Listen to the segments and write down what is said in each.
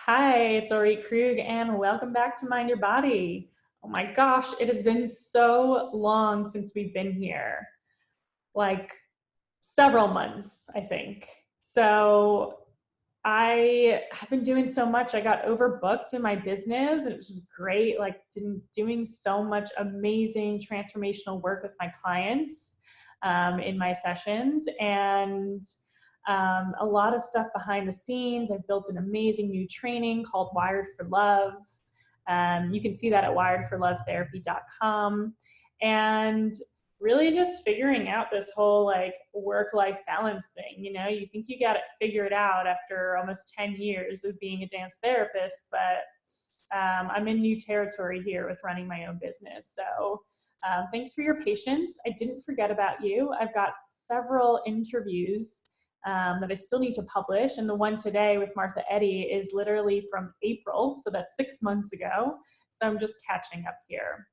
Hi, it's Ori Krug, and welcome back to Mind Your Body. Oh my gosh, it has been so long since we've been here. Like several months, I think. So I have been doing so much. I got overbooked in my business, and it was just great, like doing so much amazing transformational work with my clients in my sessions. And a lot of stuff behind the scenes. I've built an amazing new training called Wired for Love. You can see that at wiredforlovetherapy.com. And really just figuring out this whole like work-life balance thing. You know, you think you got it figured out after almost 10 years of being a dance therapist, but I'm in new territory here with running my own business. So thanks for your patience. I didn't forget about you. I've got several interviews that I still need to publish. And the one today with Eddy is literally from April. So that's 6 months ago. So I'm just catching up here.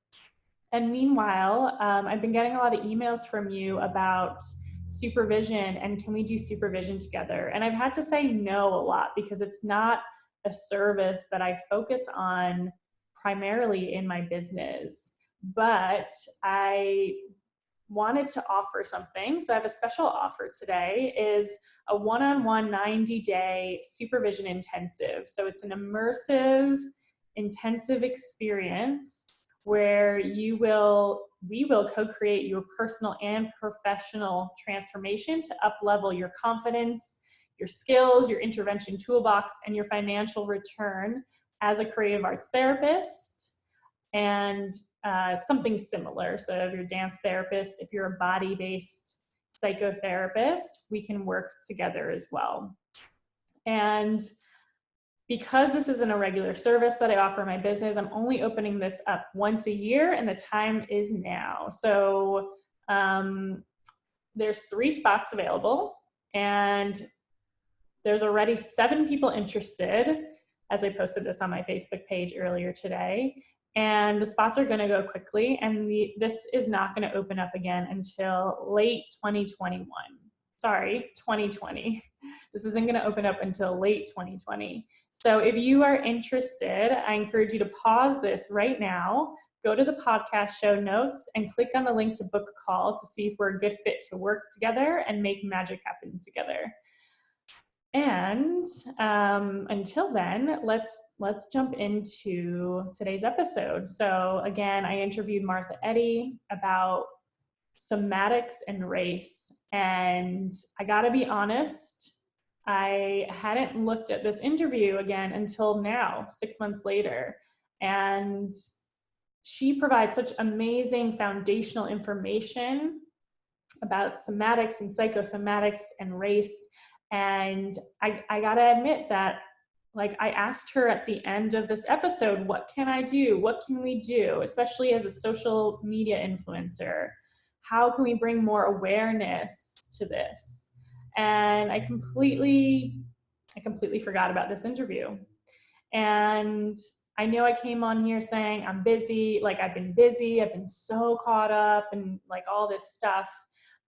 And meanwhile, I've been getting a lot of emails from you about supervision and can we do supervision together? And I've had to say no a lot because it's not a service that I focus on primarily in my business. But I wanted to offer something. So I have a special offer today is a one-on-one 90-day supervision intensive. So it's an immersive, intensive experience where we will co-create your personal and professional transformation to up-level your confidence, your skills, your intervention toolbox, and your financial return as a creative arts therapist and something similar. So if you're a dance therapist, if you're a body-based psychotherapist, we can work together as well. And because this isn't a regular service that I offer in my business, I'm only opening this up once a year, and the time is now. So there's 3 spots available, and there's already 7 people interested, as I posted this on my Facebook page earlier today. And the spots are going to go quickly, and this is not going to open up again until late 2021. Sorry, 2020. This isn't going to open up until late 2020. So if you are interested, I encourage you to pause this right now, go to the podcast show notes, and click on the link to book a call to see if we're a good fit to work together and make magic happen together. And until then, let's jump into today's episode. So again, I interviewed Eddy about Somatics and Race. And I gotta be honest, I hadn't looked at this interview again until now, 6 months later. And she provides such amazing foundational information about somatics and psychosomatics and race. And I gotta admit that, like, I asked her at the end of this episode, what can I do? What can we do? Especially as a social media influencer. How can we bring more awareness to this? And I completely forgot about this interview. And I know I came on here saying I'm busy, like I've been so caught up and like all this stuff.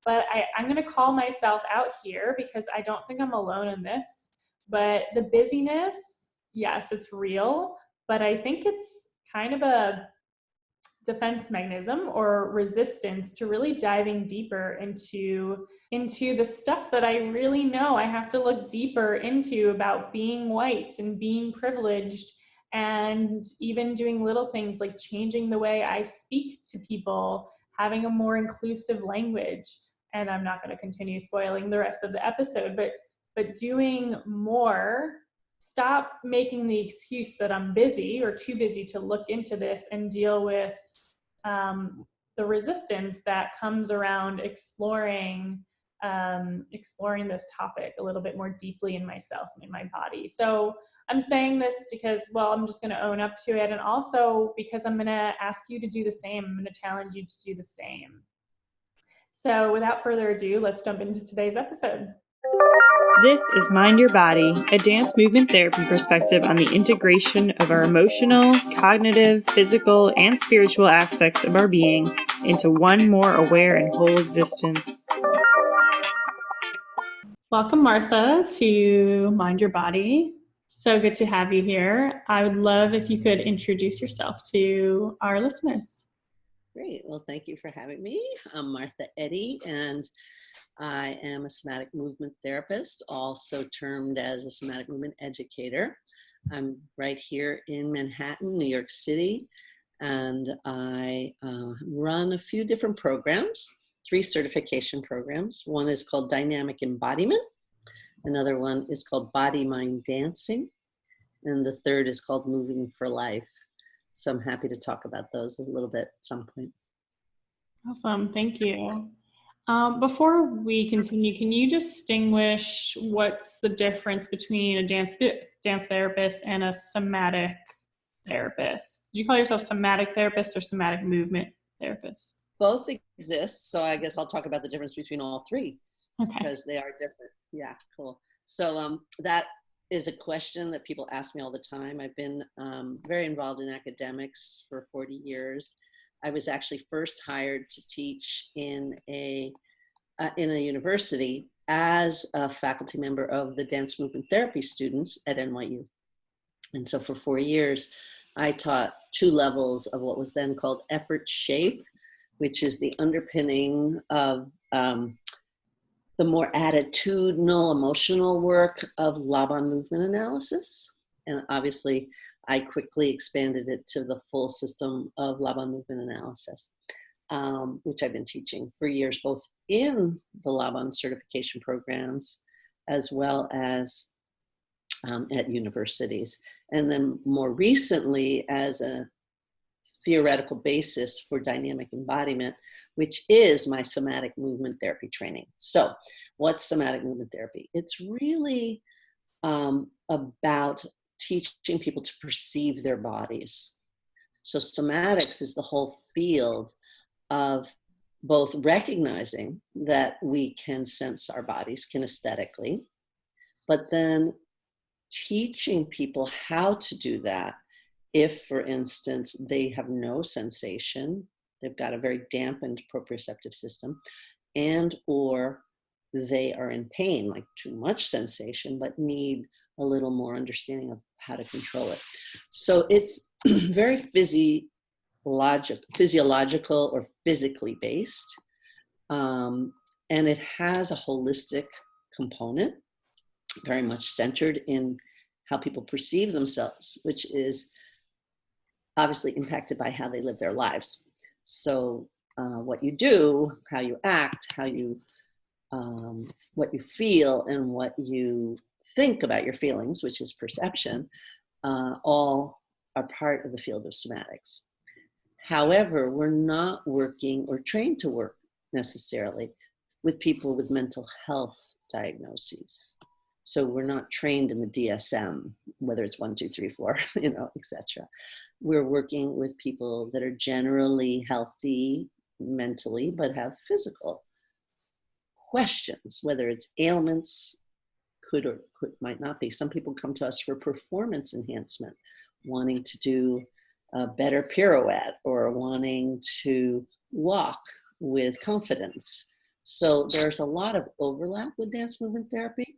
But I'm going to call myself out here because I don't think I'm alone in this. But the busyness, yes, it's real, but I think it's kind of a defense mechanism or resistance to really diving deeper into the stuff that I really know I have to look deeper into about being white and being privileged, and even doing little things like changing the way I speak to people, having a more inclusive language. And I'm not going to continue spoiling the rest of the episode, but doing more. Stop making the excuse that I'm busy or too busy to look into this and deal with the resistance that comes around exploring this topic a little bit more deeply in myself and in my body. So I'm saying this because, well, I'm just going to own up to it, and also because I'm going to ask you to do the same. I'm going to challenge you to do the same. So without further ado, let's jump into today's episode. This is Mind Your Body, a dance movement therapy perspective on the integration of our emotional, cognitive, physical, and spiritual aspects of our being into one more aware and whole existence. Welcome, Martha, to Mind Your Body. So good to have you here. I would love if you could introduce yourself to our listeners. Great. Well, thank you for having me. I'm Martha Eddy, and I am a somatic movement therapist, also termed as a somatic movement educator. I'm right here in Manhattan, New York City, and I run a few different programs, 3 certification programs. One is called Dynamic Embodiment. Another one is called Body, Mind, Dancing. And the third is called Moving for Life. So I'm happy to talk about those a little bit at some point. Awesome. Thank you. Before we continue, can you distinguish what's the difference between a dance therapist and a somatic therapist? Do you call yourself somatic therapist or somatic movement therapist? Both exist, so I guess I'll talk about the difference between all 3 because they are different. Yeah, cool. So that is a question that people ask me all the time. I've been very involved in academics for 40 years. I was actually first hired to teach in a university as a faculty member of the dance movement therapy students at NYU. And so for 4 years, I taught 2 levels of what was then called effort shape, which is the underpinning of the more attitudinal, emotional work of Laban movement analysis. And obviously, I quickly expanded it to the full system of Laban movement analysis, which I've been teaching for years, both in the Laban certification programs, as well as at universities. And then more recently, as a theoretical basis for dynamic embodiment, which is my somatic movement therapy training. So what's somatic movement therapy? It's really about teaching people to perceive their bodies. So somatics is the whole field of both recognizing that we can sense our bodies kinesthetically, but then teaching people how to do that. If, for instance, they have no sensation, they've got a very dampened proprioceptive system, and or they are in pain, like too much sensation, but need a little more understanding of how to control it. So it's very physiological or physically based, and it has a holistic component, very much centered in how people perceive themselves, which is obviously impacted by how they live their lives. So what you do, how you act, how you, what you feel, and what you think about your feelings, which is perception, all are part of the field of somatics. However, we're not working or trained to work necessarily with people with mental health diagnoses. So we're not trained in the DSM, whether it's 1, 2, 3, 4, etc. We're working with people that are generally healthy mentally, but have physical questions, whether it's ailments, might not be. Some people come to us for performance enhancement, wanting to do a better pirouette or wanting to walk with confidence. So there's a lot of overlap with dance movement therapy,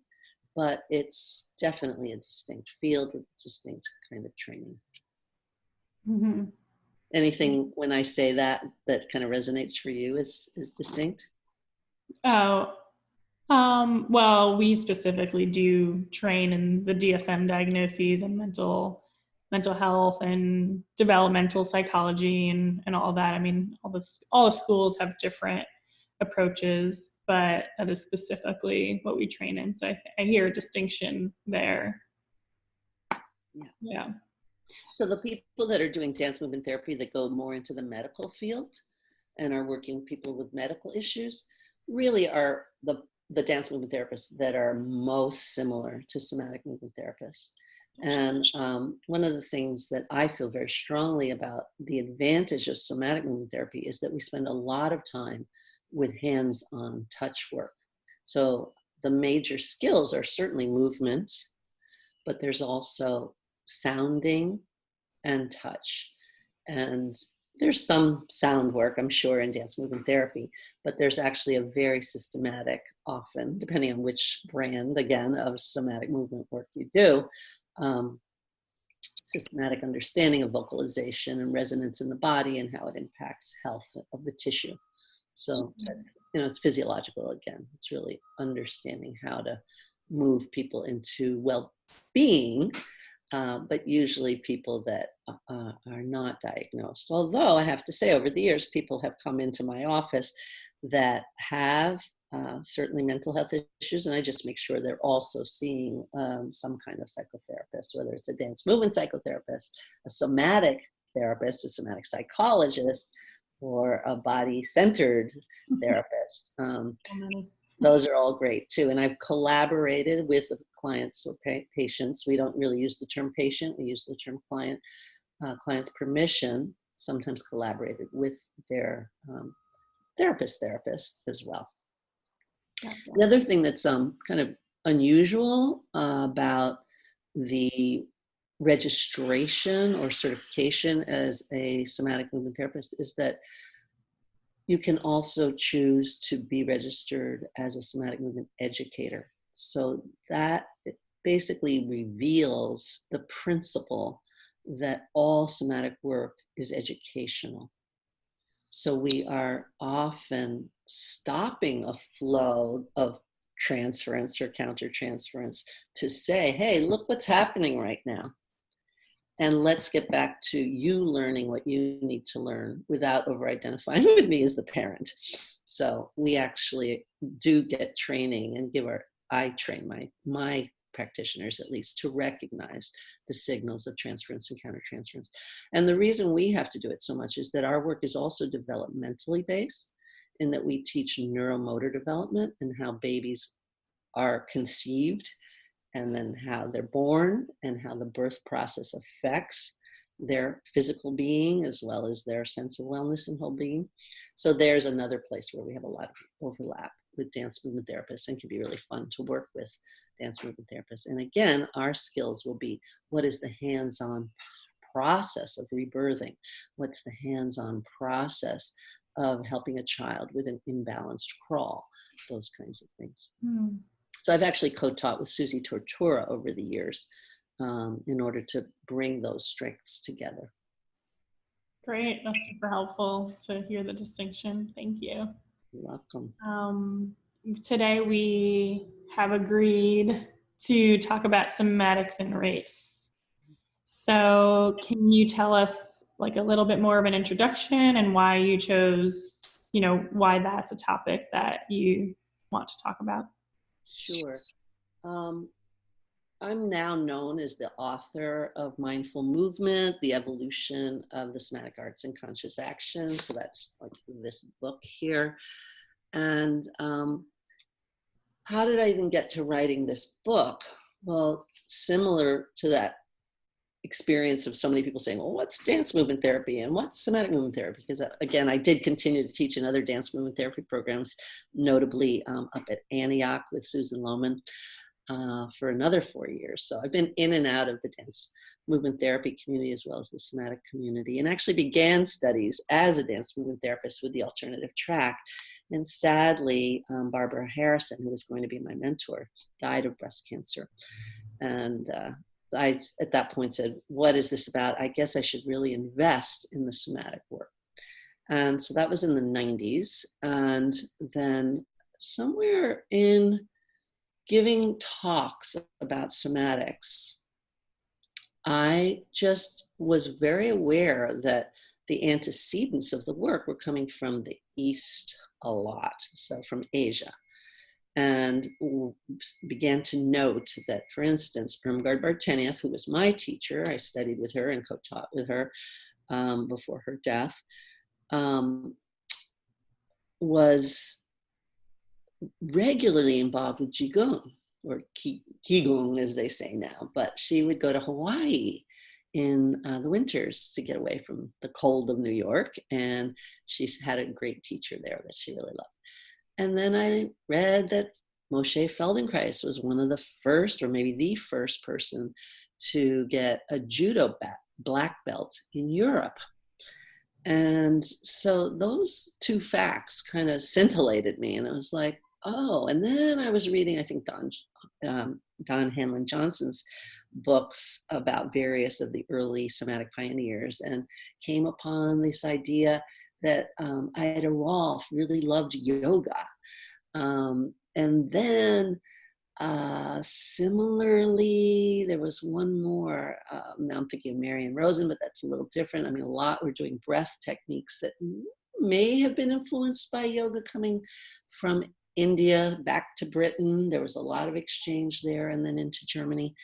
but it's definitely a distinct field with distinct kind of training. Mm-hmm. Anything when I say that kind of resonates for you is distinct? Oh, well, we specifically do train in the DSM diagnoses and mental health and developmental psychology and all that. I mean, all the schools have different approaches, but that is specifically what we train in. So I hear a distinction there. Yeah. So the people that are doing dance movement therapy that go more into the medical field and are working with people with medical issues really are the dance movement therapists that are most similar to somatic movement therapists. And one of the things that I feel very strongly about the advantage of somatic movement therapy is that we spend a lot of time with hands-on touch work. So the major skills are certainly movement, but there's also sounding and touch. And there's some sound work, I'm sure, in dance movement therapy, but there's actually a very systematic, often, depending on which brand, again, of somatic movement work you do, systematic understanding of vocalization and resonance in the body and how it impacts health of the tissue. So, it's physiological again. It's really understanding how to move people into well-being, but usually people that are not diagnosed. Although I have to say, over the years, people have come into my office that have certainly mental health issues, and I just make sure they're also seeing some kind of psychotherapist, whether it's a dance movement psychotherapist, a somatic therapist, a somatic psychologist, or a body-centered therapist. Those are all great too. And I've collaborated with clients or patients. We don't really use the term patient, we use the term client. Client's permission, sometimes collaborated with their therapist as well. Gotcha. The other thing that's kind of unusual about the registration or certification as a somatic movement therapist is that you can also choose to be registered as a somatic movement educator. So that basically reveals the principle that all somatic work is educational. So we are often stopping a flow of transference or countertransference to say, hey, look what's happening right now. And let's get back to you learning what you need to learn without over-identifying with me as the parent. So we actually do get training and I train my practitioners at least to recognize the signals of transference and countertransference. And the reason we have to do it so much is that our work is also developmentally based, in that we teach neuromotor development and how babies are conceived, and then how they're born, and how the birth process affects their physical being as well as their sense of wellness and whole-being. So there's another place where we have a lot of overlap with dance movement therapists, and can be really fun to work with dance movement therapists. And again, our skills will be, what is the hands-on process of rebirthing? What's the hands-on process of helping a child with an imbalanced crawl? Those kinds of things. So I've actually co-taught with Susie Tortura over the years in order to bring those strengths together. Great, that's super helpful to hear the distinction. Thank you. You're welcome. Today we have agreed to talk about somatics and race. So can you tell us like a little bit more of an introduction and why you chose, why that's a topic that you want to talk about? Sure. I'm now known as the author of Mindful Movement, The Evolution of the Somatic Arts and Conscious Action. So that's like this book here. And how did I even get to writing this book? Well, similar to that experience of so many people saying, well, what's dance movement therapy and what's somatic movement therapy? Because again, I did continue to teach in other dance movement therapy programs, notably up at Antioch with Susan Lohman for another 4 years. So I've been in and out of the dance movement therapy community as well as the somatic community, and actually began studies as a dance movement therapist with the alternative track. And sadly, Barbara Harrison, who was going to be my mentor, died of breast cancer. And I, at that point, said, what is this about? I guess I should really invest in the somatic work. And so that was in the 90s. And then somewhere in giving talks about somatics, I just was very aware that the antecedents of the work were coming from the East a lot, so from Asia. And began to note that, for instance, Irmgard Bartenieff, who was my teacher, I studied with her and co-taught with her before her death, was regularly involved with Qigong, or Qigong as they say now. But she would go to Hawaii in the winters to get away from the cold of New York. And she's had a great teacher there that she really loved. And then I read that Moshe Feldenkrais was one of the first, or maybe the first person to get a judo black belt in Europe. And so those two facts kind of scintillated me, and I was like, oh. And then I was reading, I think, Don Hanlon Johnson's books about various of the early somatic pioneers, and came upon this idea that Ida Rolf really loved yoga. And then similarly, there was one more. Now I'm thinking of Marion Rosen, but that's a little different. I mean, a lot were doing breath techniques that may have been influenced by yoga coming from India back to Britain. There was a lot of exchange there, and then into Germany.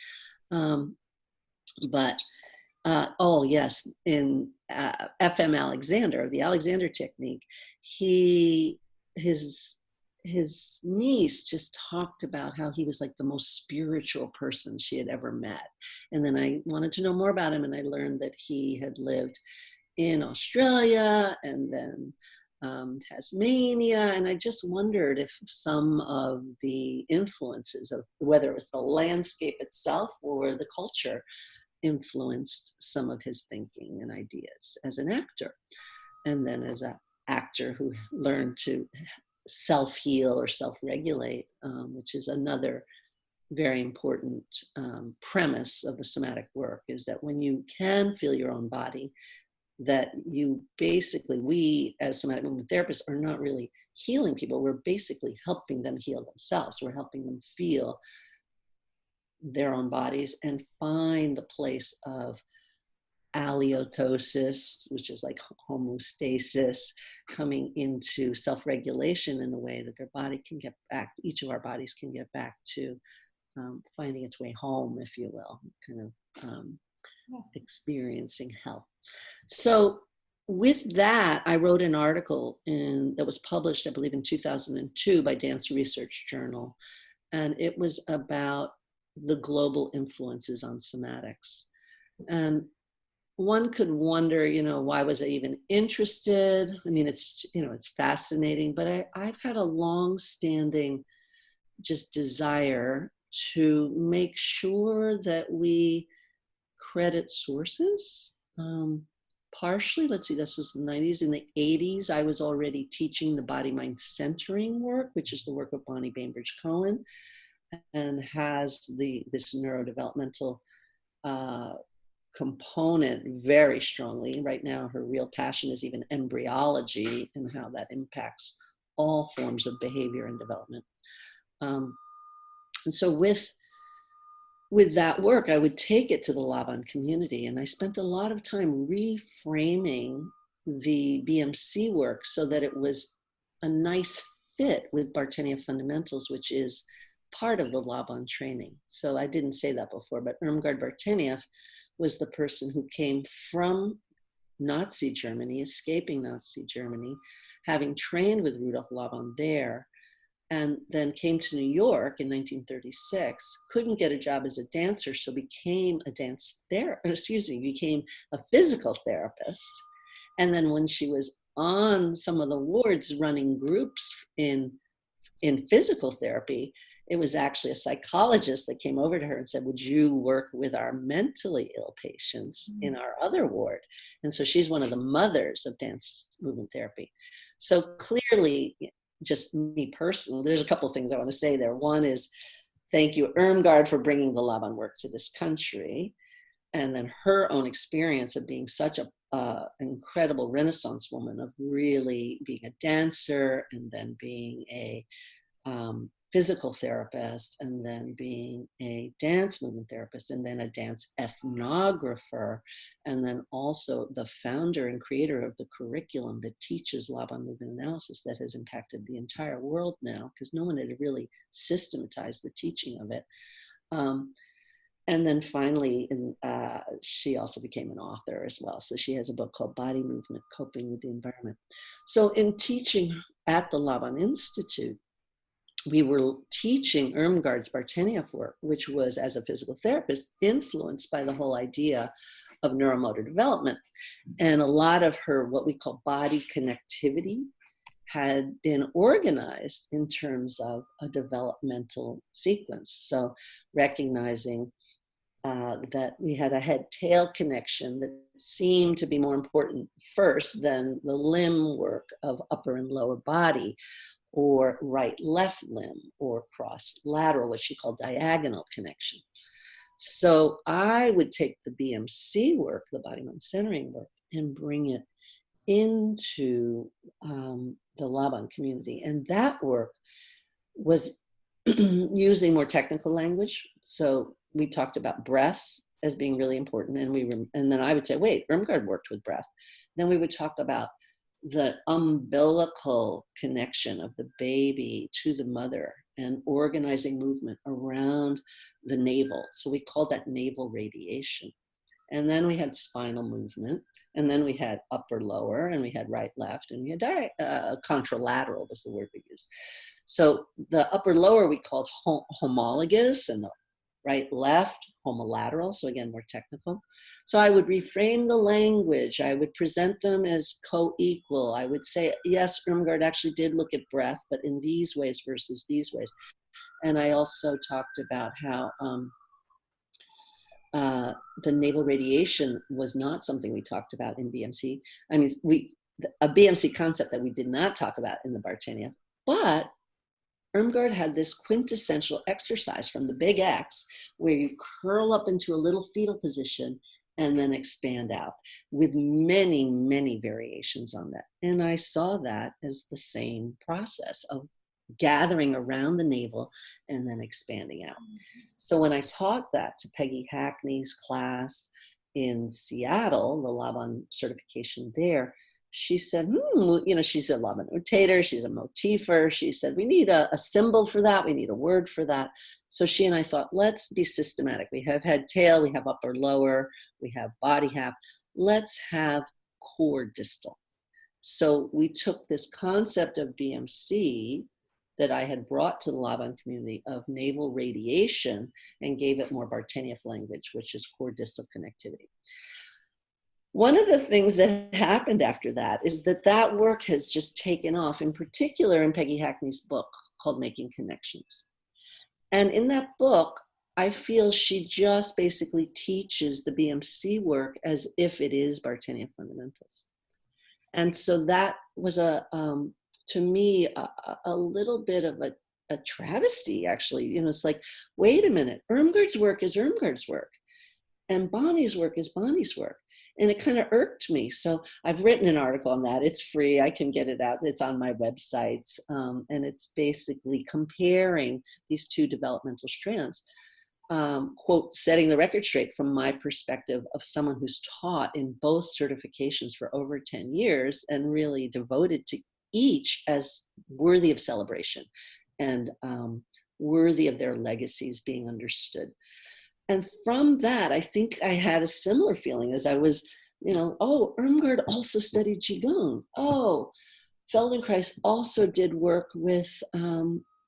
Oh yes, in F.M. Alexander, the Alexander technique, his niece just talked about how he was like the most spiritual person she had ever met. And then I wanted to know more about him, and I learned that he had lived in Australia and then Tasmania. And I just wondered if some of the influences of whether it was the landscape itself or the culture influenced some of his thinking and ideas as an actor. And then as an actor who learned to self-heal or self-regulate, which is another very important premise of the somatic work, is that when you can feel your own body, that you basically, we as somatic movement therapists are not really healing people, we're basically helping them heal themselves. We're helping them feel their own bodies and find the place of aliotosis, which is like homeostasis, coming into self-regulation in a way that their body can get back, each of our bodies can get back to finding its way home, if you will, kind of experiencing health. So with that, I wrote an article that was published, I believe, in 2002 by Dance Research Journal, and it was about the global influences on somatics. And one could wonder, why was I even interested? I mean, it's fascinating, but I've had a long-standing just desire to make sure that we credit sources. Partially, let's see, this was the 90s. In the 80s, I was already teaching the body-mind centering work, which is the work of Bonnie Bainbridge Cohen, and has this neurodevelopmental component very strongly. Right now, her real passion is even embryology and how that impacts all forms of behavior and development. And so with that work, I would take it to the Laban community, and I spent a lot of time reframing the BMC work so that it was a nice fit with Bartenia Fundamentals, which is part of the Laban training. So I didn't say that before, but Irmgard Bartenieff was the person who came from Nazi Germany, escaping Nazi Germany, having trained with Rudolf Laban there, and then came to New York in 1936, couldn't get a job as a dancer, so became became a physical therapist. And then when she was on some of the wards running groups in physical therapy, it was actually a psychologist that came over to her and said, would you work with our mentally ill patients in our other ward? And so she's one of the mothers of dance movement therapy. So clearly, just me personally, there's a couple of things I want to say there. One is, thank you, Irmgard, for bringing the Laban work to this country. And then her own experience of being such an incredible Renaissance woman, of really being a dancer and then being a physical therapist, and then being a dance movement therapist, and then a dance ethnographer, and then also the founder and creator of the curriculum that teaches Laban movement analysis that has impacted the entire world now, because no one had really systematized the teaching of it. And then finally, she also became an author as well. So she has a book called Body Movement, Coping with the Environment. So in teaching at the Laban Institute, we were teaching Irmgard's Bartenieff work, which was, as a physical therapist, influenced by the whole idea of neuromotor development. And a lot of her, what we call body connectivity, had been organized in terms of a developmental sequence. So recognizing that we had a head-tail connection that seemed to be more important first than the limb work of upper and lower body, or right-left limb, or cross-lateral, what she called diagonal connection. So I would take the BMC work, the body-mind centering work, and bring it into the Laban community. And that work was using more technical language. So we talked about breath as being really important. And then I would say, wait, Irmgard worked with breath. Then we would talk about the umbilical connection of the baby to the mother and organizing movement around the navel. So we called that navel radiation. And then we had spinal movement, and then we had upper lower, and we had right left, and we had contralateral was the word we used. So the upper lower we called homologous, and the right left homolateral. So again, more technical. So I would reframe the language. I would present them as co-equal. I would say, yes, Irmgard actually did look at breath, but in these ways versus these ways. And I also talked about how the navel radiation was not something we talked about in BMC. I mean, a BMC concept that we did not talk about in the Bartenia, but Irmgard had this quintessential exercise from the big X where you curl up into a little fetal position and then expand out with many, many variations on that. And I saw that as the same process of gathering around the navel and then expanding out. So when I taught that to Peggy Hackney's class in Seattle, the Laban certification there, she said, she's a Laban notator, she's a motifer. She said, we need a symbol for that. We need a word for that. So she and I thought, let's be systematic. We have head, tail, we have upper, lower, we have body half. Let's have core distal. So we took this concept of BMC that I had brought to the Laban community of navel radiation and gave it more Bartenieff language, which is core distal connectivity. One of the things that happened after that is that work has just taken off, in particular in Peggy Hackney's book called Making Connections. And in that book, I feel she just basically teaches the BMC work as if it is Bartenieff fundamentals. And so that was to me, a little bit of a travesty, actually. It's like, wait a minute, Irmgard's work is Irmgard's work, and Bonnie's work is Bonnie's work. And it kind of irked me. So I've written an article on that. It's free. I can get it out. It's on my websites. And it's basically comparing these two developmental strands. Quote, setting the record straight from my perspective of someone who's taught in both certifications for over 10 years and really devoted to each as worthy of celebration and worthy of their legacies being understood. And from that, I think I had a similar feeling as I was, oh, Irmgard also studied Qigong. Oh, Feldenkrais also did work with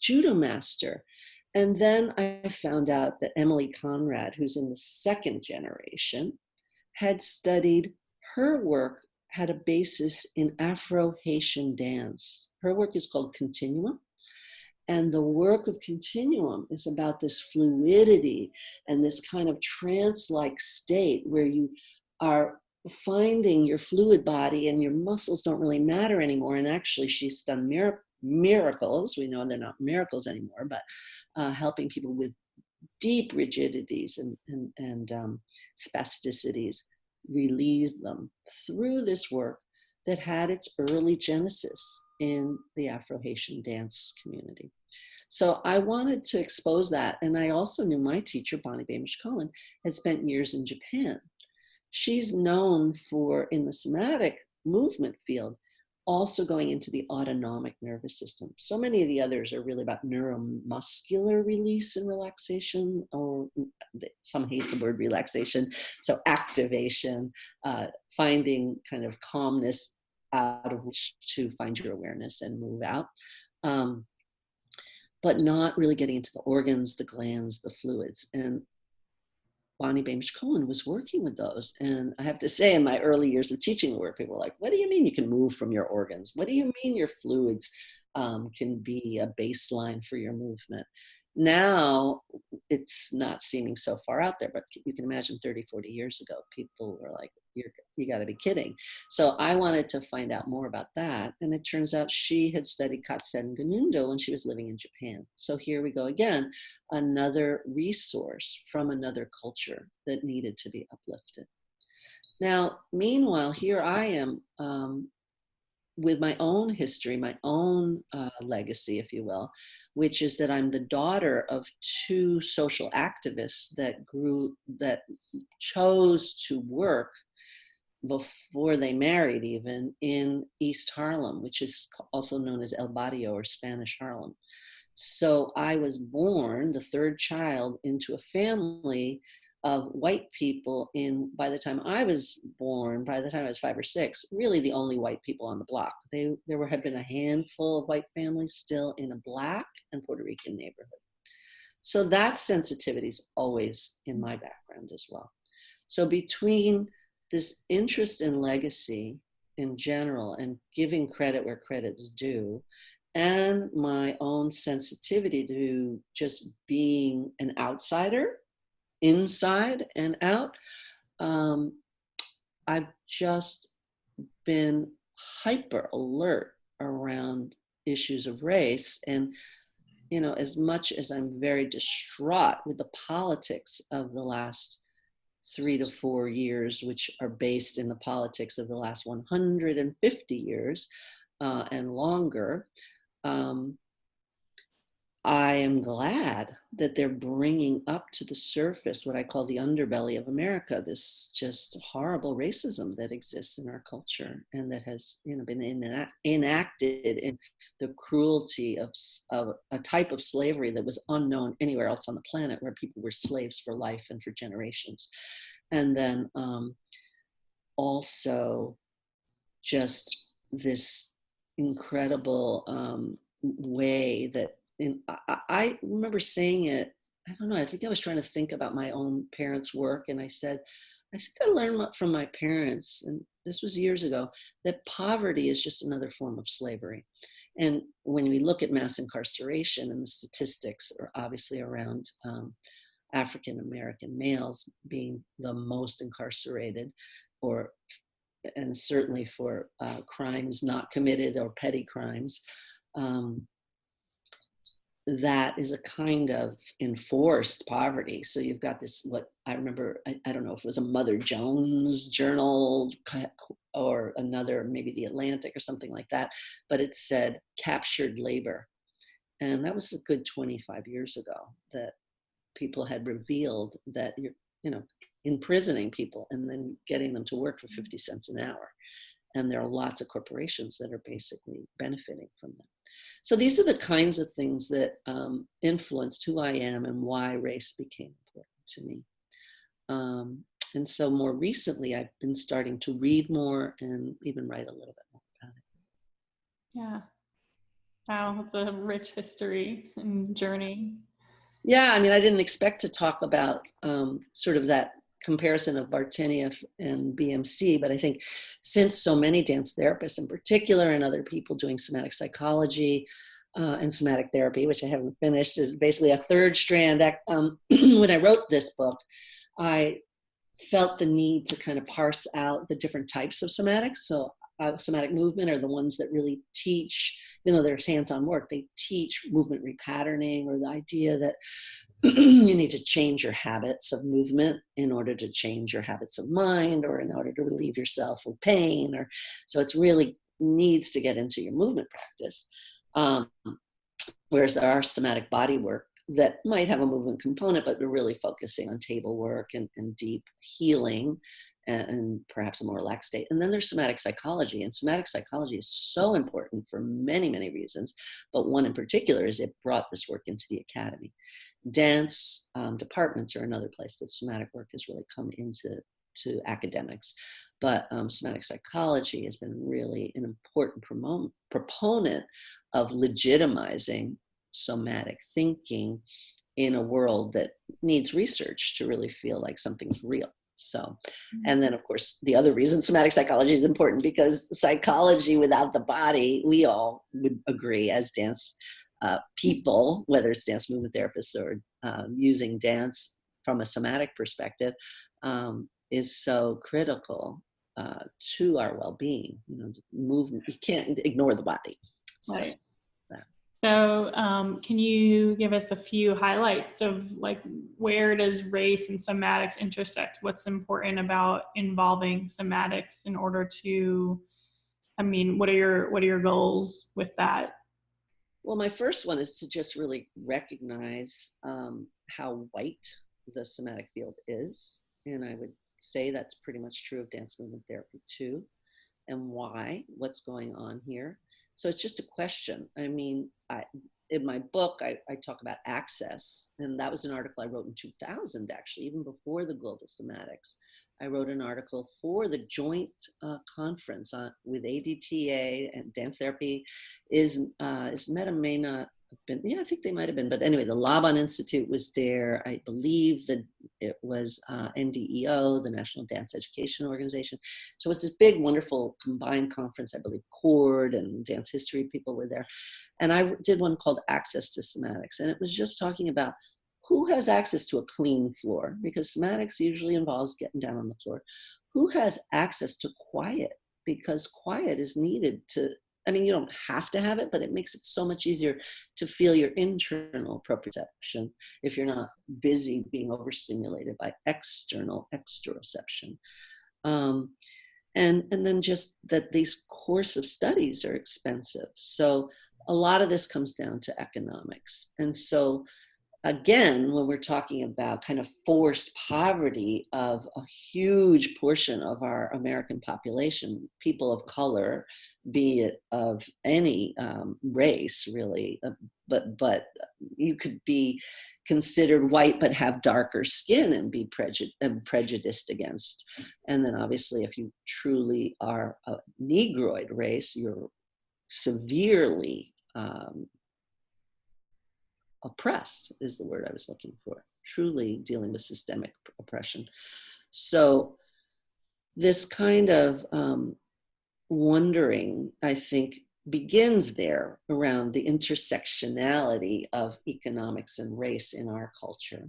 Judo Master. And then I found out that Emily Conrad, who's in the second generation, had studied, her work had a basis in Afro-Haitian dance. Her work is called Continuum. And the work of Continuum is about this fluidity and this kind of trance-like state where you are finding your fluid body and your muscles don't really matter anymore. And actually, she's done miracles. We know they're not miracles anymore, but helping people with deep rigidities and spasticities, relieve them through this work that had its early genesis in the Afro-Haitian dance community. So I wanted to expose that. And I also knew my teacher, Bonnie Bamish-Cohen, had spent years in Japan. She's known for, in the somatic movement field, also going into the autonomic nervous system. So many of the others are really about neuromuscular release and relaxation, or some hate the word relaxation. So activation, finding kind of calmness out of which to find your awareness and move out. But not really getting into the organs, the glands, the fluids. And Bonnie Bamish-Cohen was working with those. And I have to say, in my early years of teaching the work, people were like, what do you mean you can move from your organs? What do you mean your fluids can be a baseline for your movement? Now it's not seeming so far out there, but you can imagine 30, 40 years ago, people were like, you got to be kidding. So I wanted to find out more about that. And it turns out she had studied Katsen Ganundo when she was living in Japan. So here we go again, another resource from another culture that needed to be uplifted. Now, meanwhile, here I am with my own history, my own legacy, if you will, which is that I'm the daughter of two social activists that chose to work before they married even in East Harlem, which is also known as El Barrio or Spanish Harlem. So I was born, the third child, into a family of white people by the time I was born, by the time I was 5 or 6, really the only white people on the block. There had been a handful of white families still in a Black and Puerto Rican neighborhood. So that sensitivity is always in my background as well. So between this interest in legacy in general and giving credit where credit's due, and my own sensitivity to just being an outsider, inside and out, I've just been hyper alert around issues of race. And, you know, as much as I'm very distraught with the politics of the last 3 to 4 years, which are based in the politics of the last 150 years and longer, I am glad that they're bringing up to the surface what I call the underbelly of America, this just horrible racism that exists in our culture and that has, you know, been enacted in the cruelty of a type of slavery that was unknown anywhere else on the planet, where people were slaves for life and for generations. And then also just this incredible way that, I remember saying it, I don't know, I think I was trying to think about my own parents' work, and I said, I think I learned from my parents, and this was years ago, that poverty is just another form of slavery. And when we look at mass incarceration, and the statistics are obviously around African American males being the most incarcerated, and certainly for crimes not committed or petty crimes, that is a kind of enforced poverty. So you've got this, what I remember, I don't know if it was a Mother Jones journal or another, maybe the Atlantic or something like that, but it said captured labor. And that was a good 25 years ago that people had revealed that you're, you know, imprisoning people and then getting them to work for 50 cents an hour. And there are lots of corporations that are basically benefiting from them. So these are the kinds of things that influenced who I am and why race became important to me. And so more recently, I've been starting to read more and even write a little bit more about it. Yeah. Wow, it's a rich history and journey. Yeah, I mean, I didn't expect to talk about sort of that comparison of Bartenieff and BMC, but I think since so many dance therapists in particular and other people doing somatic psychology and somatic therapy, which I haven't finished, is basically a third strand. When I wrote this book, I felt the need to kind of parse out the different types of somatics. So somatic movement are the ones that really teach, even though there's hands-on work, they teach movement repatterning, or the idea that you need to change your habits of movement in order to change your habits of mind, or in order to relieve yourself of pain. So it's really needs to get into your movement practice. Whereas there are somatic body work that might have a movement component, but we're really focusing on table work and deep healing and perhaps a more relaxed state. And then there's somatic psychology, and somatic psychology is so important for many, many reasons. But one in particular is it brought this work into the academy. Dance departments are another place that somatic work has really come into academics. But somatic psychology has been really an important proponent of legitimizing somatic thinking in a world that needs research to really feel like something's real. So, and then of course, the other reason somatic psychology is important, because psychology without the body, we all would agree as dance people, whether it's dance movement therapists or using dance from a somatic perspective, is so critical to our well-being. You know, movement, you can't ignore the body. Right. So can you give us a few highlights of like, where does race and somatics intersect? What's important about involving somatics in order to, I mean, what are your goals with that? Well, my first one is to just really recognize how white the somatic field is. And I would say that's pretty much true of dance movement therapy too. And why, what's going on here. So it's just a question. I mean, in my book, I talk about access, and that was an article I wrote in 2000, actually, even before the Global Somatics. I wrote an article for the joint conference with ADTA and dance therapy. Is Meta may not have been, yeah, I think they might have been, but anyway, the Laban Institute was there. I believe that it was NDEO, the National Dance Education Organization. So it was this big, wonderful combined conference. I believe Cord and dance history people were there. And I did one called Access to Somatics. And it was just talking about who has access to a clean floor, because somatics usually involves getting down on the floor. Who has access to quiet, because quiet is needed to, I mean, you don't have to have it, but it makes it so much easier to feel your internal proprioception if you're not busy being overstimulated by external exteroception. And then just that these course of studies are expensive. So a lot of this comes down to economics. And so again, when we're talking about kind of forced poverty of a huge portion of our American population, people of color, be it of any race really, but you could be considered white but have darker skin and be prejudiced against. And then obviously if you truly are a Negroid race, you're severely oppressed is the word I was looking for, truly dealing with systemic oppression. So this kind of wondering, I think, begins there around the intersectionality of economics and race in our culture.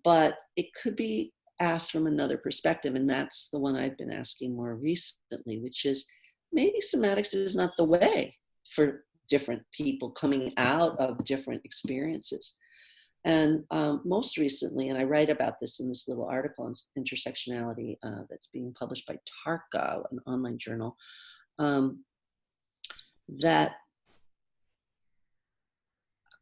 But it could be asked from another perspective, and that's the one I've been asking more recently, which is maybe somatics is not the way for different people coming out of different experiences. And most recently, and I write about this in this little article on intersectionality that's being published by Tarka, an online journal, that a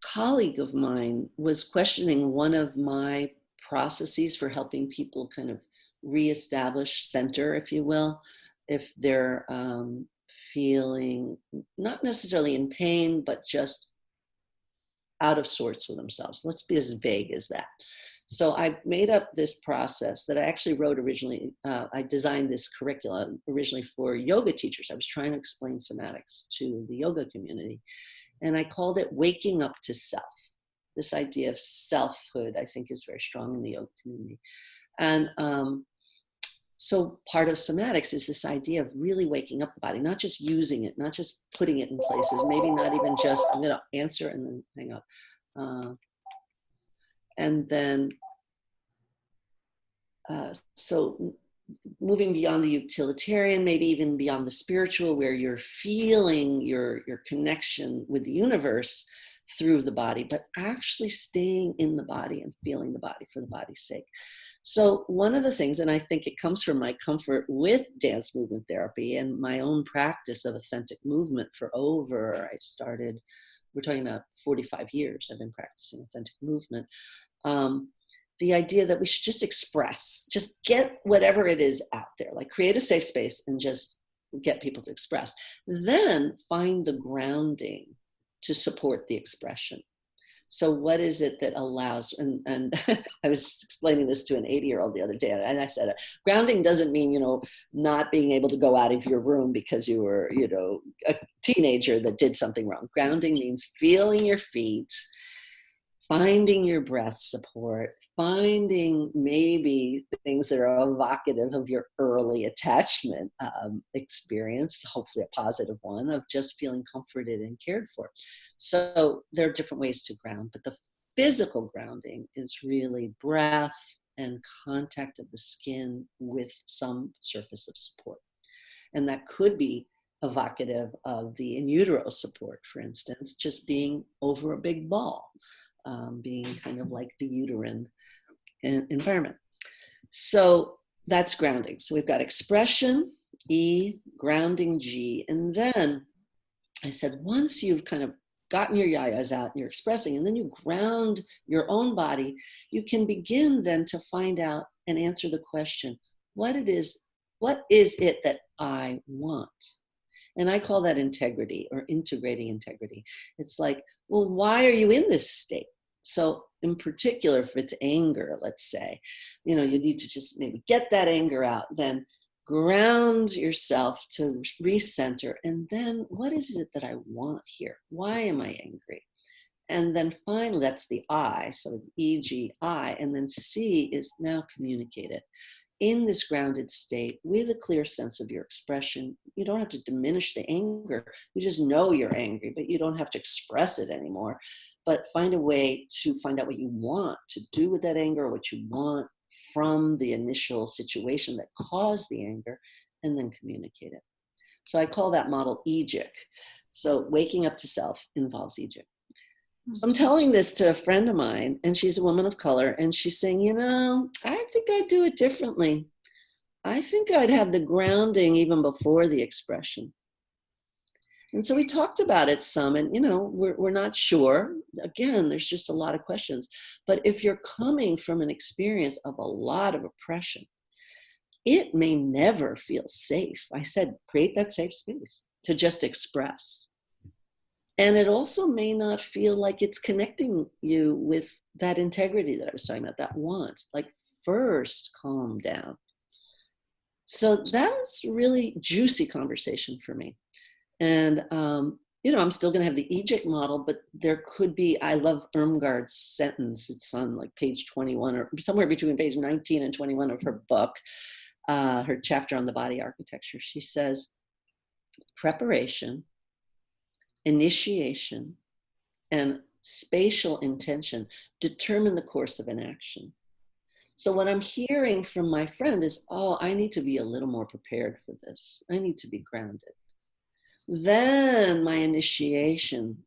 colleague of mine was questioning one of my processes for helping people kind of reestablish center, if you will, if they're feeling not necessarily in pain, but just out of sorts with themselves. Let's be as vague as that. So I made up this process that I actually wrote originally. I designed this curriculum originally for yoga teachers. I was trying to explain somatics to the yoga community. And I called it Waking Up to Self. This idea of selfhood, I think, is very strong in the yoga community. And so part of somatics is this idea of really waking up the body, not just using it, not just putting it in places, maybe not even just, I'm going to answer and then hang up. And then, so moving beyond the utilitarian, maybe even beyond the spiritual, where you're feeling your connection with the universe through the body, but actually staying in the body and feeling the body for the body's sake. So one of the things, and I think it comes from my comfort with dance movement therapy and my own practice of authentic movement for we're talking about 45 years I've been practicing authentic movement. The idea that we should just express, just get whatever it is out there, like create a safe space and just get people to express. Then find the grounding to support the expression. So what is it that allows, and I was just explaining this to an 80-year-old the other day, and I said, grounding doesn't mean, not being able to go out of your room because you were, a teenager that did something wrong. Grounding means feeling your feet, finding your breath support, finding maybe things that are evocative of your early attachment experience, hopefully a positive one, of just feeling comforted and cared for. So there are different ways to ground, but the physical grounding is really breath and contact of the skin with some surface of support. And that could be evocative of the in utero support, for instance, just being over a big ball. Being kind of like the uterine environment. So that's grounding. So we've got expression, E, grounding, G. And then I said, once you've kind of gotten your yayas out and you're expressing, and then you ground your own body, you can begin then to find out and answer the question, what is it that I want? And I call that integrity, or integrating integrity. It's like, well, why are you in this state? So in particular, if it's anger, let's say, you need to just maybe get that anger out, then ground yourself to recenter. And then what is it that I want here? Why am I angry? And then finally, that's the I, so E-G, I, and then C is now communicate it. In this grounded state with a clear sense of your expression. You don't have to diminish the anger. You just know you're angry, but you don't have to express it anymore. But find a way to find out what you want to do with that anger, what you want from the initial situation that caused the anger, and then communicate it. So I call that model EJIC. So waking up to self involves EJIC. So I'm telling this to a friend of mine, and she's a woman of color, and she's saying, I think I'd do it differently. I think I'd have the grounding even before the expression. And so we talked about it some, and we're not sure. Again, there's just a lot of questions. But if you're coming from an experience of a lot of oppression, it may never feel safe. I said, create that safe space to just express. And it also may not feel like it's connecting you with that integrity that I was talking about, that want. Like, first, calm down. So that was a really juicy conversation for me. And, I'm still going to have the EJIC model, but there could be, I love Irmgard's sentence. It's on like page 21 or somewhere between page 19 and 21 of her book, her chapter on the body architecture. She says, preparation, initiation, and spatial intention determine the course of an action. So what I'm hearing from my friend is, I need to be a little more prepared for this. I need to be grounded. Then my initiation,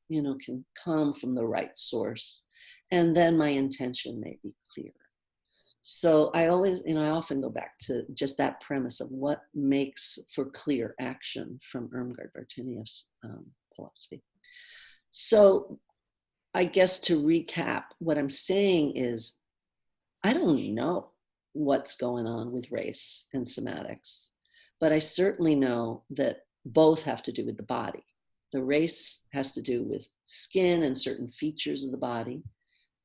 can come from the right source. And then my intention may be clearer. So I always, I often go back to just that premise of what makes for clear action from Irmgard Vartiniev's philosophy. So I guess to recap, what I'm saying is, I don't know what's going on with race and somatics, but I certainly know that both have to do with the body. The race has to do with skin and certain features of the body.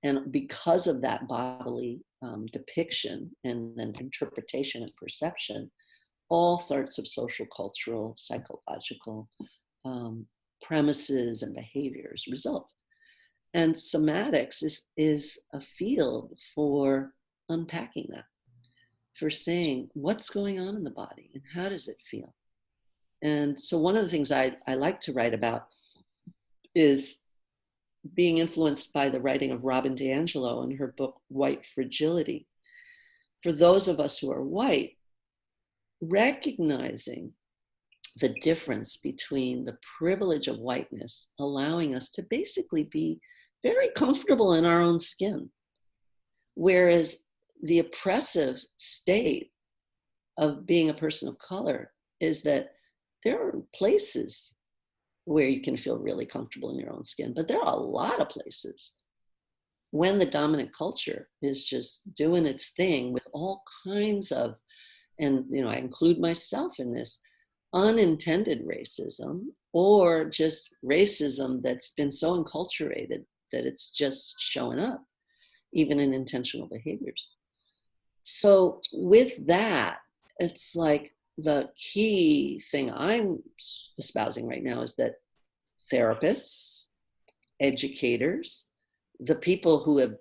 And because of that bodily depiction and then interpretation and perception, all sorts of social, cultural, psychological premises and behaviors result. And somatics is a field for unpacking that, for saying what's going on in the body and how does it feel. And so one of the things I like to write about is being influenced by the writing of Robin DiAngelo in her book, White Fragility. For those of us who are white, recognizing the difference between the privilege of whiteness, allowing us to basically be very comfortable in our own skin, whereas the oppressive state of being a person of color is that there are places where you can feel really comfortable in your own skin, but there are a lot of places when the dominant culture is just doing its thing with all kinds of, and I include myself in this, unintended racism, or just racism that's been so enculturated that it's just showing up, even in intentional behaviors. So with that, it's like the key thing I'm espousing right now is that therapists, educators, the people who have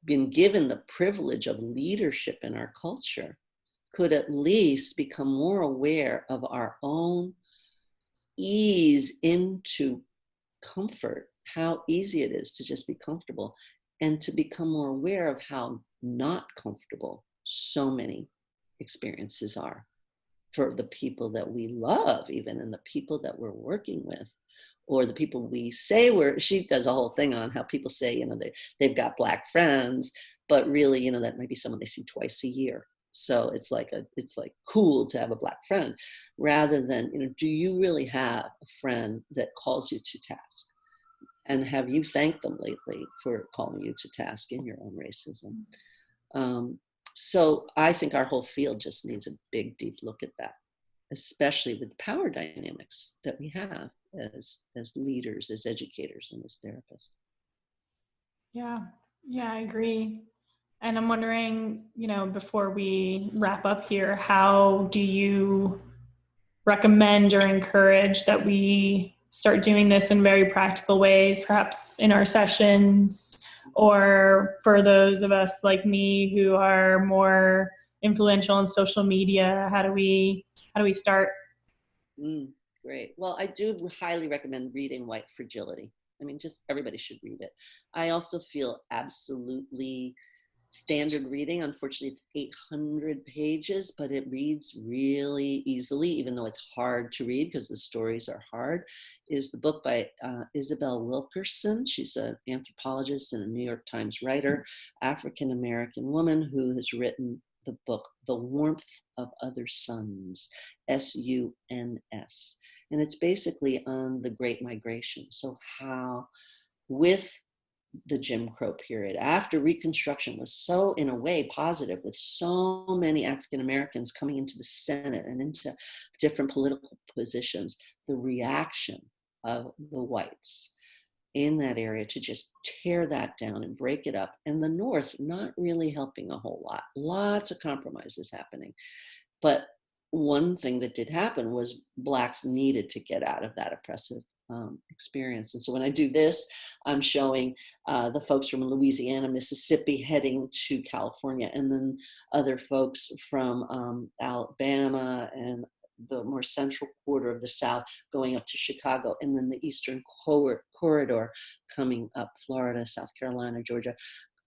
been given the privilege of leadership in our culture could at least become more aware of our own ease into comfort, how easy it is to just be comfortable, and to become more aware of how not comfortable so many experiences are for the people that we love, even, and the people that we're working with, or the people we say she does a whole thing on how people say, you know, they've got Black friends, but really, you know, that might be someone they see twice a year. So it's like cool to have a Black friend, rather than, you know, do you really have a friend that calls you to task? And have you thanked them lately for calling you to task in your own racism? So I think our whole field just needs a big, deep look at that, especially with the power dynamics that we have as leaders, as educators, and as therapists. Yeah, I agree. And I'm wondering, you know, before we wrap up here, how do you recommend or encourage that we start doing this in very practical ways, perhaps in our sessions, or for those of us like me who are more influential on social media? How do we start? Great. Well, I do highly recommend reading White Fragility. I mean, just everybody should read it. I also feel absolutely standard reading. Unfortunately, it's 800 pages, but it reads really easily, even though it's hard to read because the stories are hard, is the book by Isabel Wilkerson. She's an anthropologist and a New York Times writer, African-American woman who has written the book, The Warmth of Other Suns, S-U-N-S. And it's basically on the Great Migration. So how, with the Jim Crow period, after Reconstruction was so, in a way, positive, with so many African Americans coming into the Senate and into different political positions, the reaction of the whites in that area to just tear that down and break it up, and the North not really helping a whole lot. Lots of compromises happening. But one thing that did happen was Blacks needed to get out of that oppressive experience. And so when I do this, I'm showing the folks from Louisiana, Mississippi heading to California, and then other folks from Alabama and the more central quarter of the South going up to Chicago, and then the Eastern corridor coming up Florida, South Carolina, Georgia,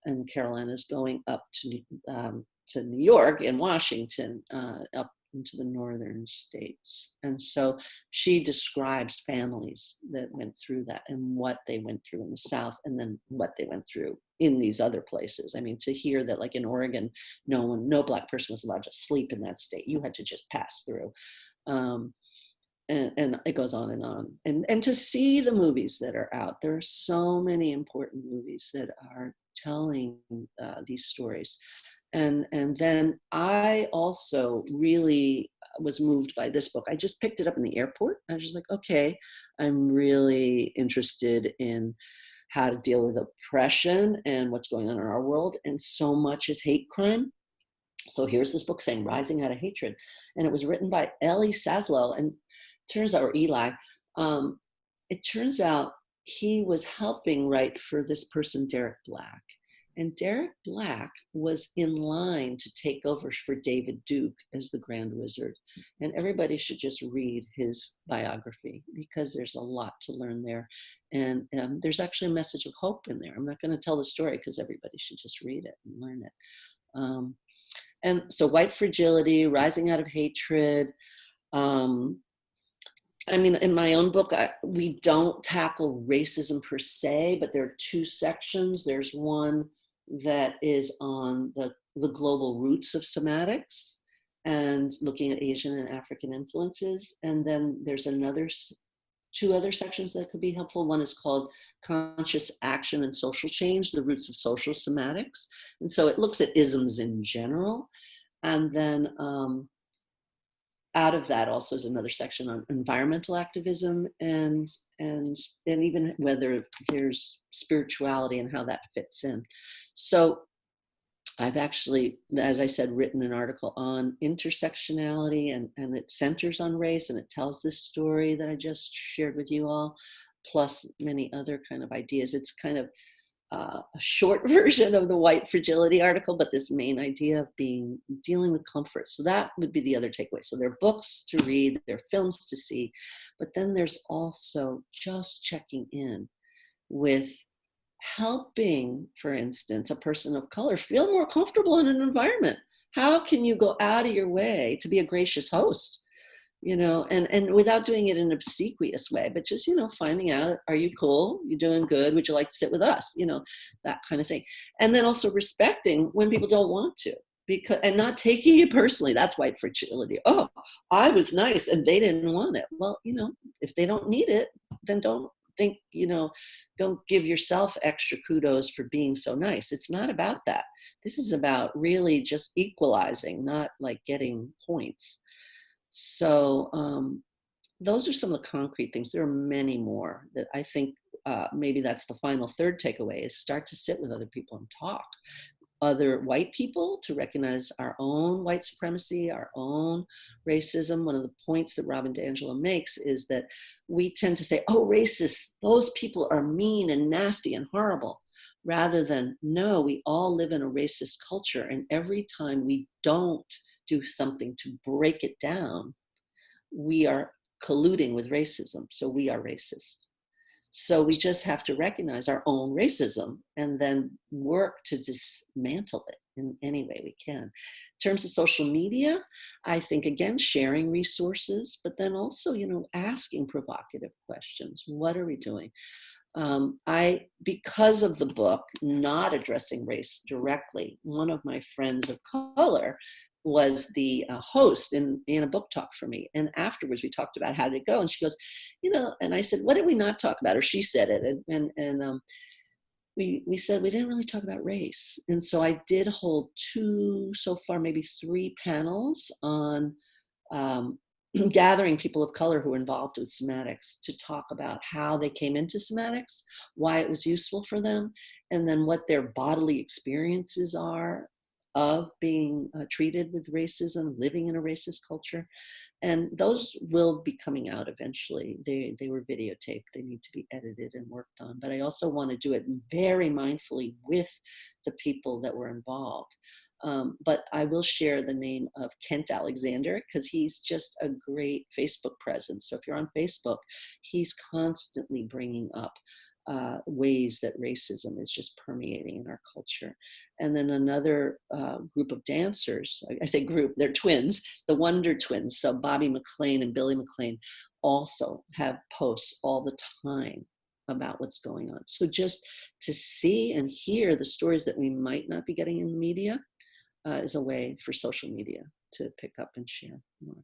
and the Carolinas going up to New York and Washington, up into the northern states. And so she describes families that went through that and what they went through in the South, and then what they went through in these other places. I mean, to hear that, like in Oregon, no Black person was allowed to sleep in that state. You had to just pass through. And it goes on and on. And to see the movies that are out, there are so many important movies that are telling these stories. And then I also really was moved by this book. I just picked it up in the airport. I was just like, okay, I'm really interested in how to deal with oppression and what's going on in our world. And so much is hate crime. So here's this book saying Rising Out of Hatred. And it was written by Eli Saslow. And turns out, or Eli, it turns out he was helping write for this person, Derek Black. And Derek Black was in line to take over for David Duke as the Grand Wizard. And everybody should just read his biography, because there's a lot to learn there. And there's actually a message of hope in there. I'm not going to tell the story because everybody should just read it and learn it. And so White Fragility, Rising Out of Hatred. I mean, in my own book, we don't tackle racism per se, but there are two sections. There's one that is on the global roots of somatics and looking at Asian and African influences. And then there's two other sections that could be helpful. One is called Conscious Action and Social Change, the Roots of Social Somatics. And so it looks at isms in general. And then out of that also is another section on environmental activism and even whether there's spirituality and how that fits in. So I've actually, as I said, written an article on intersectionality, and it centers on race, and it tells this story that I just shared with you all, plus many other kind of ideas. It's kind of a short version of the white fragility article, but this main idea of dealing with comfort. So that would be the other takeaway. So there are books to read, there are films to see, but then there's also just checking in with helping, for instance, a person of color feel more comfortable in an environment. How can you go out of your way to be a gracious host? And without doing it in an obsequious way, but just, finding out, are you cool? You doing good? Would you like to sit with us? That kind of thing. And then also respecting when people don't want to, and not taking it personally. That's white fragility. Oh, I was nice and they didn't want it. Well, if they don't need it, then don't give yourself extra kudos for being so nice. It's not about that. This is about really just equalizing, not like getting points. So those are some of the concrete things. There are many more that I think maybe that's the final third takeaway, is start to sit with other people and talk. Other white people, to recognize our own white supremacy, our own racism. One of the points that Robin DiAngelo makes is that we tend to say, oh, racist, those people are mean and nasty and horrible, rather than, no, we all live in a racist culture, and every time we don't do something to break it down, we are colluding with racism. So we are racist. So we just have to recognize our own racism and then work to dismantle it in any way we can. In terms of social media, I think, again, sharing resources, but then also, asking provocative questions. What are we doing? Because of the book not addressing race directly, one of my friends of color was the host in a book talk for me. And afterwards we talked about how did it go. And she goes, and I said, what did we not talk about? Or she said it. And we said we didn't really talk about race. And so I did hold 2, so far maybe 3 panels on gathering people of color who were involved with somatics to talk about how they came into somatics, why it was useful for them, and then what their bodily experiences are of being treated with racism, living in a racist culture. And those will be coming out eventually. They were videotaped. They need to be edited and worked on. But I also want to do it very mindfully with the people that were involved. But I will share the name of Kent Alexander, because he's just a great Facebook presence. So if you're on Facebook, he's constantly bringing up ways that racism is just permeating in our culture. And then another group of dancers, I say group, they're twins, the Wonder Twins. So Bobby McLean and Billy McLean also have posts all the time about what's going on. So just to see and hear the stories that we might not be getting in the media is a way for social media to pick up and share more.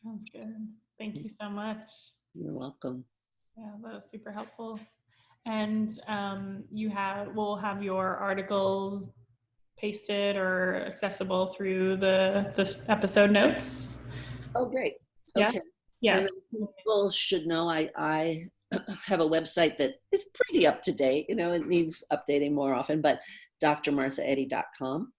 Sounds good. Thank you so much. You're welcome. Yeah, that was super helpful. And we'll have your articles pasted or accessible through the episode notes. Oh, great. Yeah. Okay. Yes. And people should know I have a website that is pretty up to date. It needs updating more often, but drmarthaeddy.com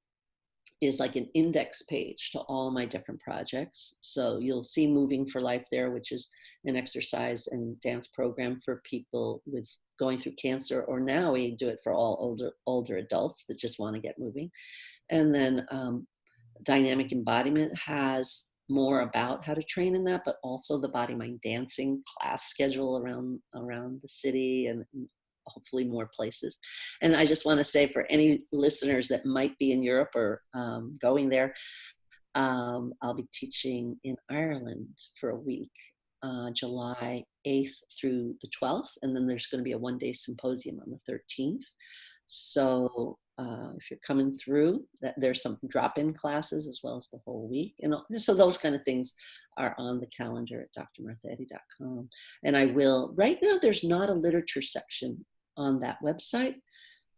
is like an index page to all my different projects. So you'll see Moving for Life there, which is an exercise and dance program for people with going through cancer, or now we do it for all older adults that just want to get moving. And then Dynamic Embodiment has more about how to train in that, but also the Body Mind Dancing class schedule around the city and hopefully more places. And I just want to say, for any listeners that might be in Europe or going there, I'll be teaching in Ireland for a week, July 8th through the 12th. And then there's going to be a one-day symposium on the 13th. So if you're coming through, there's some drop-in classes as well as the whole week. And so those kind of things are on the calendar at drmarthaeddy.com. And I will, right now, there's not a literature section on that website,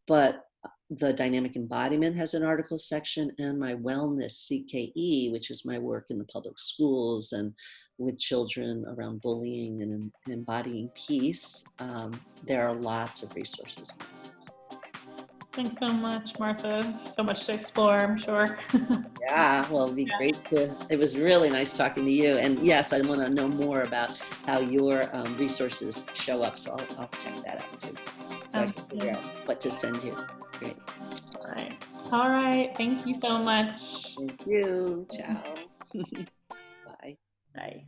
but the Dynamic Embodiment has an article section, and my Wellness CKE, which is my work in the public schools and with children around bullying and embodying peace. There are lots of resources. Thanks so much, Martha. So much to explore, I'm sure. Yeah, well, it'd be great it was really nice talking to you. And yes, I want to know more about how your resources show up. So I'll check that out too. so I can figure out what to send you. Great. All right. Thank you so much. Thank you. Ciao. Bye. Bye.